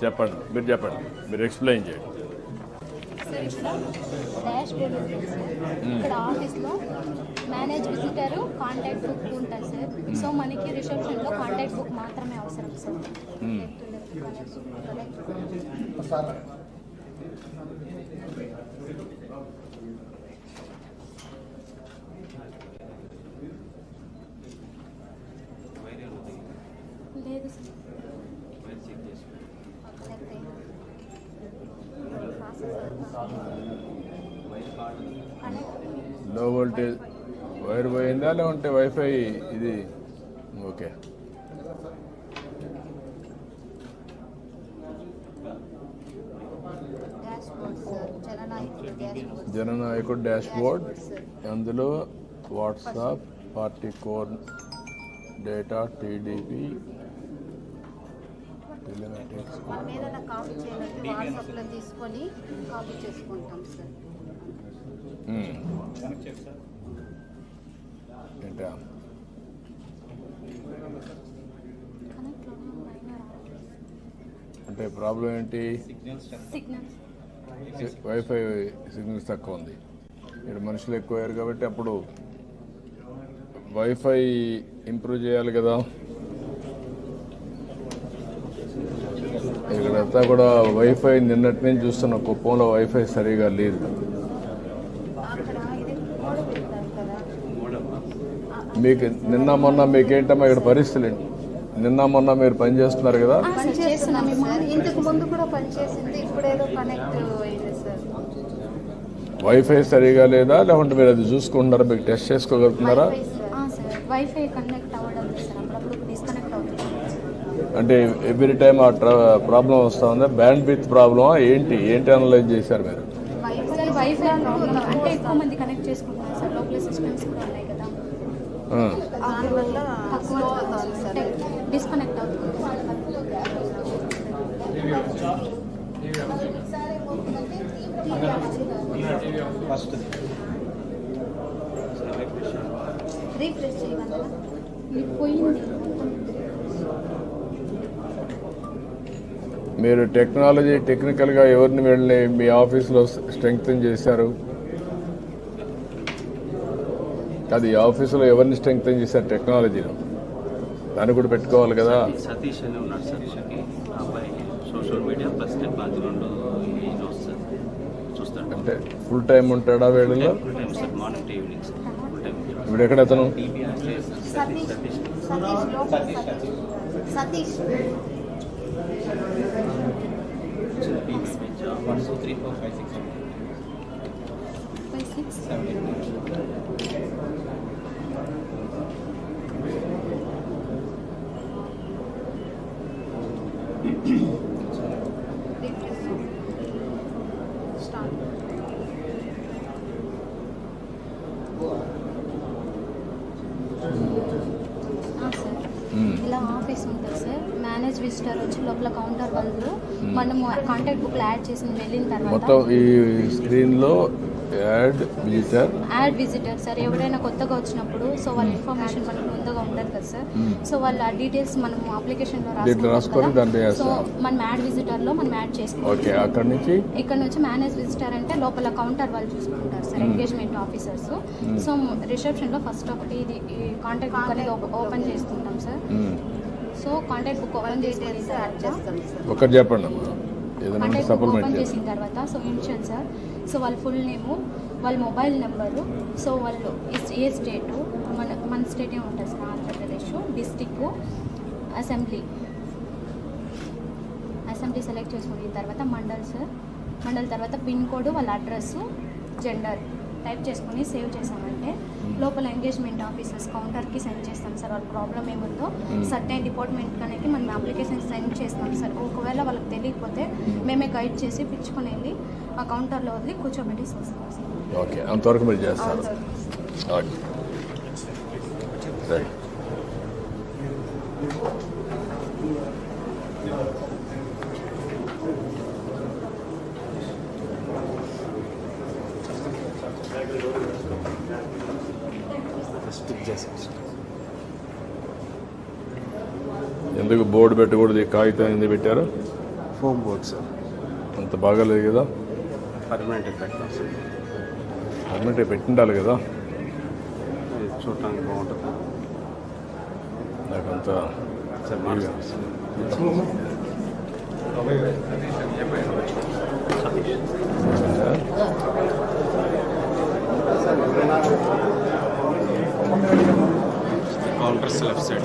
చెప్పండి, మీరు ఎక్స్ప్లెయిన్ చేయండి. సార్ ఇక్కడ డాష్ బోర్డ్ ఉంటుంది సార్. ఇక్కడ ఆఫీస్లో మేనేజ్ విజిటర్ కాంటాక్ట్ బుక్ ఉంటుంది సార్. సో మనకి రిసెప్షన్లో కాంటాక్ట్ బుక్ మాత్రమే అవసరం సార్. లేదు సార్. లో వోల్టేజ్ వైర్ పోయిందా లేకుంటే వైఫై ఇది? ఓకే. జననాయకుడు డాష్ బోర్డ్, అందులో WhatsApp, party core data, TDP, మనం ఏదైనా కాపీ చేయాలంటే వాట్సాప్లో తీసుకొని కాపీ చేసుకుంటాం సార్. ఏంటా అంటే ప్రాబ్లం ఏంటి? వైఫై సిగ్నల్స్ తక్కువ ఉంది. ఇక్కడ మనుషులు ఎక్కువయ్యారు కాబట్టి అప్పుడు వైఫై ఇంప్రూవ్ చేయాలి కదా. ఇక్కడంతా కూడా వైఫై నిన్నటి నుంచి చూస్తున్న కుప్పంలో వైఫై సరిగా లేదు. మీకు నిన్న మొన్న మీకేంటమ్మా ఇక్కడ పరిస్థితులు? నిన్న మొన్న మీరు పనిచేస్తున్నారు కదా? ఇంతకు ముందు కూడా పనిచేసింది, ఇప్పుడేదో కనెక్ట్ అయింది సార్. వైఫై సరిగా లేదా లేకుంటే మీరు అది చూసుకుంటున్నారా? మీకు టెస్ట్ చేసుకోగలుగుతున్నారా? వైఫై కనెక్ట్ అవ్వడం సార్, అప్పుడప్పుడు డిస్కనెక్ట్ అవుతుంది. అంటే ఎవ్రీ టైం ఆ ప్రాబ్లం వస్తూ ఉందా? బ్యాండ్ విత్ ప్రాబ్లమా ఏంటి అనలైజ్ చేశారు మీరు? వైఫై అంటే ఎక్కువ మంది కనెక్ట్ చేసుకుంటున్నారు సార్. లోపల సిస్టమ్స్ కూడా ఉన్నాయి కదా, డిస్కనెక్ట్ అవుతుంది. రీఫ్రెష్ చేయగలరా? పోయింది. మీరు టెక్నికల్గా ఎవరిని వెళ్ళి మీ ఆఫీస్లో స్ట్రెంగ్తన్ చేశారు? అది ఆఫీసులో ఎవరిని స్ట్రెంగ్తన్ చేశారు టెక్నాలజీలో? దాన్ని కూడా పెట్టుకోవాలి కదా. సతీష్ అని ఉన్నాడు సార్. అబ్బాయి సోషల్ మీడియా ప్లస్ టెక్నాలజీ రెండు చూస్తాడు. అంటే ఫుల్ టైం ఉంటాడా వేళలో? Full time sir, morning to evening sir. Full time. ఇప్పుడు ఎక్కడ అతను? సతీష్ 1 2 3 4 5 6 ఇలా ఆఫీస్ ఉంటుంది సార్. మేనేజ్ విజిటర్ వచ్చి లోపల కౌంటర్ వాళ్ళు మనము కాంటాక్ట్ బుక్లో యాడ్ చేసి వెళ్ళిన తర్వాత మొత్తం ఈ స్క్రీన్లో యాడ్ విజిటర్ సార్. ఎవరైనా కొత్తగా వచ్చినప్పుడు సో వాళ్ళ ఇన్ఫర్మేషన్ మనకు ముందుగా ఉంటుంది కదా సార్. సో వాళ్ళ డీటెయిల్స్ మనము అప్లికేషన్లో రాసుకొని సో మనం యాడ్ విజిటర్లో మనం యాడ్ చేసుకుంటాం. ఇక్కడ నుంచి మేనేజ్ విజిటర్ అంటే లోపల కౌంటర్ వాళ్ళు చూసుకుంటారు సార్, ఎంగేజ్మెంట్ ఆఫీసర్స్. సో రిసెప్షన్లో ఫస్ట్ ఒకటి ఇది కాంటాక్ట్ బుక్ అనేది ఓపెన్ చేసుకుంటాం sir. So contact book open చేసేది సార్. ఒకటి చెప్పండి. కాంటాక్ట్ బుక్ ఓపెన్ చేసిన తర్వాత సో ఇన్షియల్ సార్. సో వాళ్ళ ఫుల్ నేము, వాళ్ళ మొబైల్ నెంబరు, సో వాళ్ళు ఏ స్టేటు, మన స్టేట్ ఏముంటుంది sir, Andhra Pradesh, district, assembly select చేసుకున్న తర్వాత మండల్ సార్. మండల్ తర్వాత పిన్ కోడ్, వాళ్ళ అడ్రస్, జెండర్ టైప్ చేసుకుని సేవ్ చేసామంటే లోపల ఎంగేజ్మెంట్ ఆఫీసర్స్ కౌంటర్కి సెండ్ చేస్తాం సార్. వాళ్ళ ప్రాబ్లం ఏముందో సర్టైన్ డిపార్ట్మెంట్ అనేది మనం అప్లికేషన్ సెండ్ చేస్తాం సార్. ఒకవేళ వాళ్ళకి తెలియకపోతే మేమే గైడ్ చేసి పిచ్చుకొని వెళ్ళి ఆ కౌంటర్లో వదిలి కూర్చోబెట్టి వస్తాం సార్. ఓకే, అంతవరకు మీరు చేస్తారు. రైట్. స్టిక్ చేశాను సార్. ఎందుకు బోర్డు పెట్టకూడదు, ఈ కాగితం ఎందుకు పెట్టారు? ఫోమ్ బోర్డ్ సార్, అంత బాగాలేదు కదా, పర్మనెంట్ పెట్టాం సార్. పర్మిట్ పెట్టిండాలి కదా. ఇది చూడటానికి బాగుంటుంది నాకంతా సార్. మార్చాలి సార్. Counters left side.